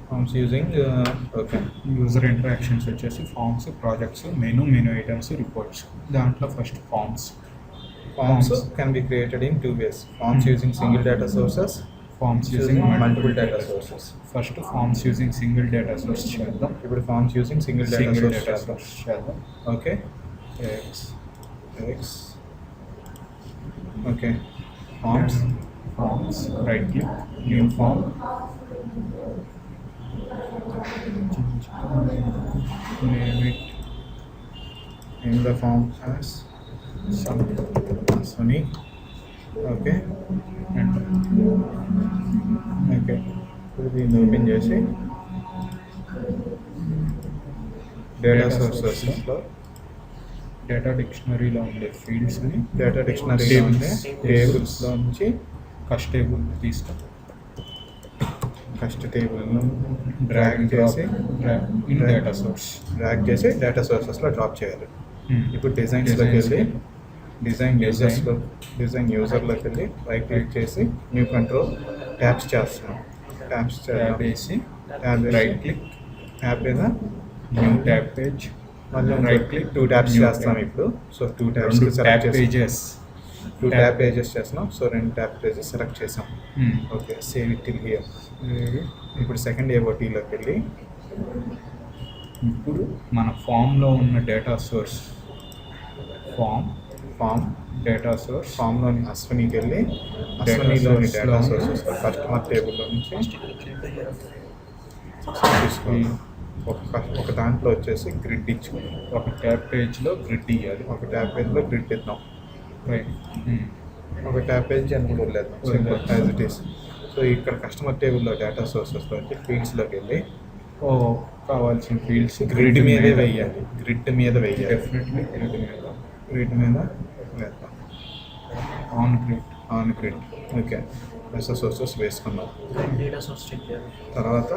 Forms using okay. User interactions వచ్చేసి forms, projects, menu items, reports. దాంట్లో first forms. Forms can be created in two ways. Forms using single data sources, forms using using multiple data sources. First forms using single data source చేద్దాం. ఇప్పుడు forms using single data single source data చేద్దాం. Source చేద్దాం. Okay. X X. Okay. Forms. Forms, right click, new form, name it Name the form as Sunny. Okay. And Okay. ఇప్పుడు దీన్ని open చేసి data Data సోర్సెస్లో data డిక్షనరీలో ఉండే ఫీల్డ్స్ని data dictionary ఉండే టేబుల్స్లో నుంచి ఫస్ట్ టేబుల్ తీస్తాం. ఫస్ట్ టేబుల్ను డ్రాగ్ చేసి ఇన్ డేటా సోర్స్. డ్రాగ్ చేసి డేటా సోర్సెస్లో డ్రాప్ చేయాలి. ఇప్పుడు డిజైన్స్లోకి వెళ్ళి డిజైన్ యూజర్లోకి వెళ్ళి రైట్ క్లిక్ చేసి న్యూ కంట్రోల్ ట్యాబ్స్ చేస్తున్నాం. ట్యాబ్స్ ట్యాబ్ వేసి ట్యాబ్ రైట్ క్లిక్, ట్యాబ్ మీద న్యూ ట్యాబ్ పేజ్, మళ్ళీ right click, two tabs new చేస్తాం. tab. ఇప్పుడు సో టూ ట్యాబ్స్ రెండు tab pages. Two tab pages చేస్తున్నాం. సో రెండు ట్యాబ్ పేజెస్ సెలెక్ట్ చేసాం. Okay, save it till here. ఇప్పుడు సెకండ్ ఏఓటీలోకి వెళ్ళి ఇప్పుడు మన ఫామ్లో ఉన్న data source form data source ఫామ్లోని అశ్వనికి వెళ్ళి Data అశ్వనిలోని source డేటా లో సోర్సెస్ కస్టమర్ టేబుల్లో నుంచి తీసుకోవాలి. ఒక దాంట్లో వచ్చేసి గ్రిడ్ ఇచ్చుకోవాలి. ఒక ట్యాబ్ పేజ్లో గ్రిడ్ ఇవ్వాలి. ఒక ట్యాబ్ పేజ్లో గ్రిడ్ ఇద్దాం. రైట్. ఒక ట్యాబ్ పేజ్ అని కూడా వదిలేద్దాం. Simple as it is. So ఇక్కడ కస్టమర్ టేబుల్లో డేటా సోర్సెస్లో నుంచి ఫీల్డ్స్లోకి వెళ్ళి కావాల్సిన ఫీల్డ్స్ గ్రిడ్ మీదే వేయాలి. గ్రిడ్ మీద వేయాలి. డెఫినెట్లీ గ్రిడ్ మీద. గ్రిడ్ మీద వేద్దాం. On grid. On grid. Okay, data sources వేసుకున్నాం. డేటా సోర్స్ చెక్ చేయాలి. తర్వాత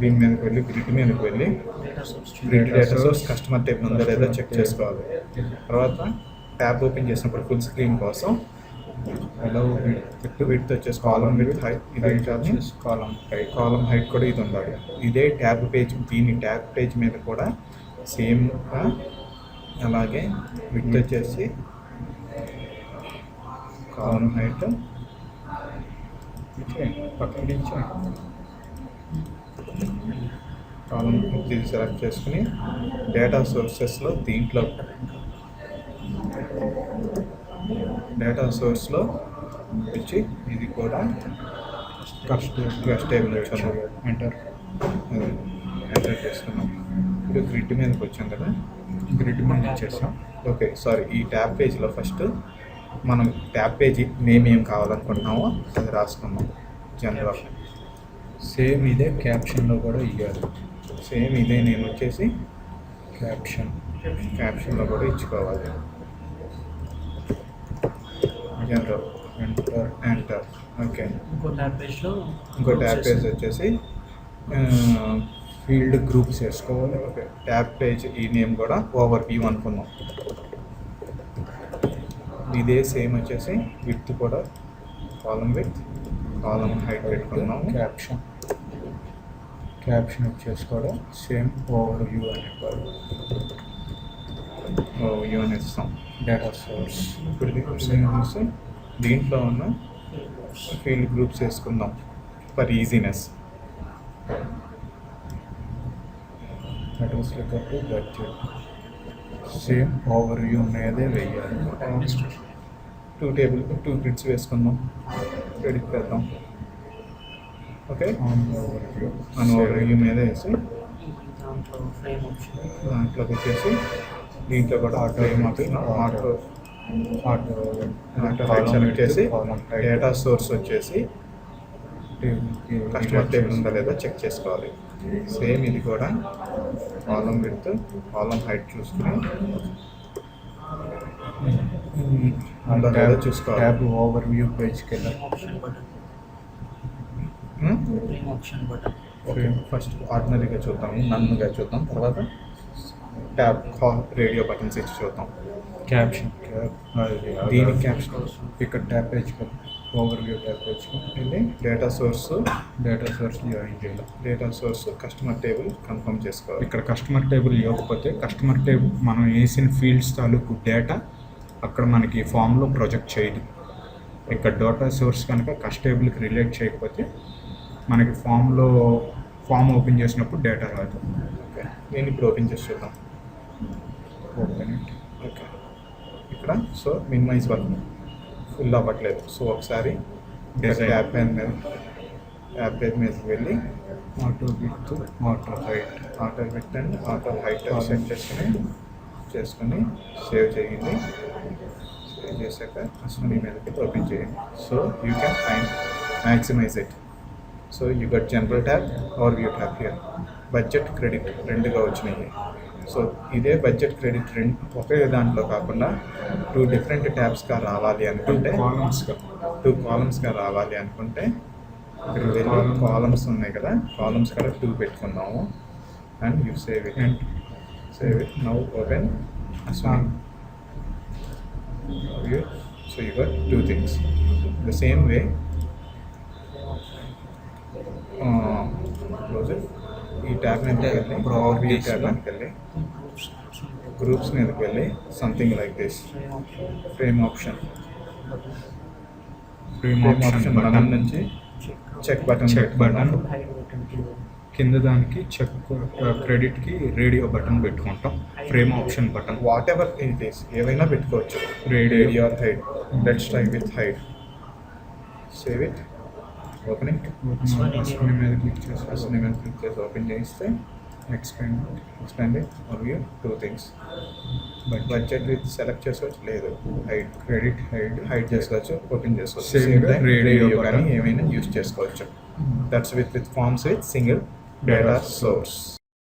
దీని మీదకి వెళ్ళి గ్రిడ్ మీదకి వెళ్ళి data source grid data source customer table ఉందో లేదో చెక్ చేసుకోవాలి. తర్వాత ట్యాబ్ ఓపెన్ చేసినప్పుడు ఫుల్ స్క్రీన్ కోసం అలౌ విడ్త్ వచ్చేసి కాలం విత్ హైట్ ఇది కానీ కాలం హైట్. కాలం హైట్ కూడా ఇది ఉండాలి. ఇదే ట్యాబ్ పేజ్, దీని ట్యాబ్ పేజ్ మీద కూడా సేమ్గా అలాగే విడ్త్ వచ్చేసి కాలం హైట్ పక్కన ఇచ్చే కాలం ఇది సెలెక్ట్ చేసుకుని డేటా సోర్సెస్లో దీంట్లో డేటా సోర్స్లో వచ్చి ఇది కూడా కస్ట్ టేబుల్ వచ్చాను. ఎంటర్. ఎంటర్ చేసుకున్నాం. ఇప్పుడు గ్రిడ్ మీదకి వచ్చాం కదా. గ్రిడ్ మీద ఇచ్చేసాం. ఓకే, సారీ, ఈ ట్యాబ్ పేజ్లో ఫస్ట్ మనం ట్యాబ్ పేజీ నేమ్ ఏం కావాలనుకుంటున్నామో అది రాసుకున్నాం. జనరల్ సేమ్ ఇదే క్యాప్షన్లో కూడా ఇవ్వాలి. సేమ్ ఇదే నేమ్ వచ్చేసి క్యాప్షన్లో కూడా ఇచ్చుకోవాలి. General enter. ఎంటర్. ఓకే, ఇంకో ట్యాబ్ పేజ్లో ఇంకో ట్యాబ్ పేజ్ వచ్చేసి ఫీల్డ్ గ్రూప్స్ వేసుకోవాలి. ఓకే, ట్యాబ్ పేజ్ ఈ నేమ్ కూడా ఓవర్ వ్యూ అనుకున్నాం. ఇదే సేమ్ వచ్చేసి విత్ కూడా కాలం విత్ కాలం హైట్ పెట్టుకున్నాము. క్యాప్షన్ వచ్చేసి కూడా సేమ్ ఓవర్ వ్యూ అని వ్యూ అని ఇస్తాం. Data source. ఇప్పుడు దీంట్లో ఉన్న ఫీల్డ్ గ్రూప్స్ వేసుకుందాం ఫర్ ఈజీనెస్. అడ్రస్ లెక్కకు బడ్జెట్ సేమ్ ఓవర్ వ్యూ మీదే వేయాలి. టూ గ్రిడ్స్ వేసుకుందాం. ఎడిట్ చేద్దాం. Okay, on over view. Over view మీద వేసి దాంట్లో ఫ్రేమ్ ఆప్షన్ దాంట్లోకి వచ్చేసి దీంట్లో కూడా ఆటో హైట్ సెలెక్ట్ చేసి డేటా సోర్స్ వచ్చేసి కస్టమర్ టేబుల్ ఉందా లేదా చెక్ చేసుకోవాలి. సేమ్ ఇది కూడా కాలం విత్ కాలం హైట్ చూసుకుని ఉందా లేదా చూసుకోవాలి. ట్యాబ్ ఓవర్ వ్యూ పేజ్కి వెళ్ళాలి. Option button frame option button. Okay, first ఆర్డినరీగా చూద్దాము, నన్నుగా చూద్దాం. తర్వాత ట్యాబ్ రేడియో బటన్స్ ఇచ్చి చూద్దాం. క్యాప్షన్. దీని క్యాప్షన్ ఇక్కడ ట్యాబ్ పేజ్కి ఓవర్వ్యూ ట్యాబ్ పేజ్కి వెళ్ళి data source data source join చేయాలి. Data source customer table confirm చేసుకోవాలి. ఇక్కడ కస్టమర్ టేబుల్ ఇవ్వకపోతే కస్టమర్ టేబుల్ మనం వేసిన ఫీల్డ్స్ తాలూకు డేటా అక్కడ మనకి ఫామ్లో ప్రొజెక్ట్ చేయదు. ఇక్కడ డేటా సోర్స్ కనుక కస్ట్ టేబుల్కి రిలేట్ చేయకపోతే మనకి ఫామ్ ఓపెన్ చేసినప్పుడు డేటా రాదు. ఓకే, నేను ఇప్పుడు ఓపెన్ చేసి చూద్దాం. ఓపెన్ ఓకే, ఇక్కడ సో మినిమైజ్ వర్క్ ఫుల్ అవ్వట్లేదు. సో ఒకసారి Design. ట్యాబ్ పేజ్ మీదకి వెళ్ళి auto width auto height auto width and auto height set చేసుకొని సేవ్ చేయండి. సేవ్ చేశాక అసలు మీదకి ఓపెన్ చేయండి. So you can find maximize it. So you got general tab or view tab here. Budget credit రెండుగా వచ్చినాయి. సో ఇదే budget credit రెండు ఒకే దాంట్లో కాకుండా 2 డిఫరెంట్ ట్యాబ్స్గా రావాలి అనుకుంటే కాలమ్స్గా 2 కాలమ్స్గా రావాలి అనుకుంటే ఇక్కడ వెళ్ళి కాలమ్స్ ఉన్నాయి కదా, కాలమ్స్ కూడా 2 పెట్టుకున్నాము. And you save it. And Save it. Now open Aswini. So you got 2 things. The same way, close it. ఈ ట్యాబ్ మీదకి వెళ్ళి ఈ ట్యాబ్ మీదకి వెళ్ళి గ్రూప్స్ మీదకి వెళ్ళి something like this frame option frame option button button నుంచి check button check button hide button కింద దానికి చెక్ క్రెడిట్కి రేడియో బటన్ పెట్టుకుంటాం. Frame option button whatever it is ఏవైనా పెట్టుకోవచ్చు. Radio or hide. Let's try with hide. Save it. Open it. Ashwini మీద click చేసి అసలు నేను క్లిక్ చేసి ఓపెన్ చేస్తే ఎక్స్పెండ్ మరియు 2 థింగ్స్. బడ్జెట్ విత్ సెలెక్ట్ చేసుకోవచ్చు, లేదు హైడ్ క్రెడిట్ హైడ్ చేసుకోవచ్చు, ఓపెన్ చేసుకోవచ్చు. Same same time radio radio కానీ button. ఏమైనా యూస్ చేసుకోవచ్చు. That's with forms with single data source.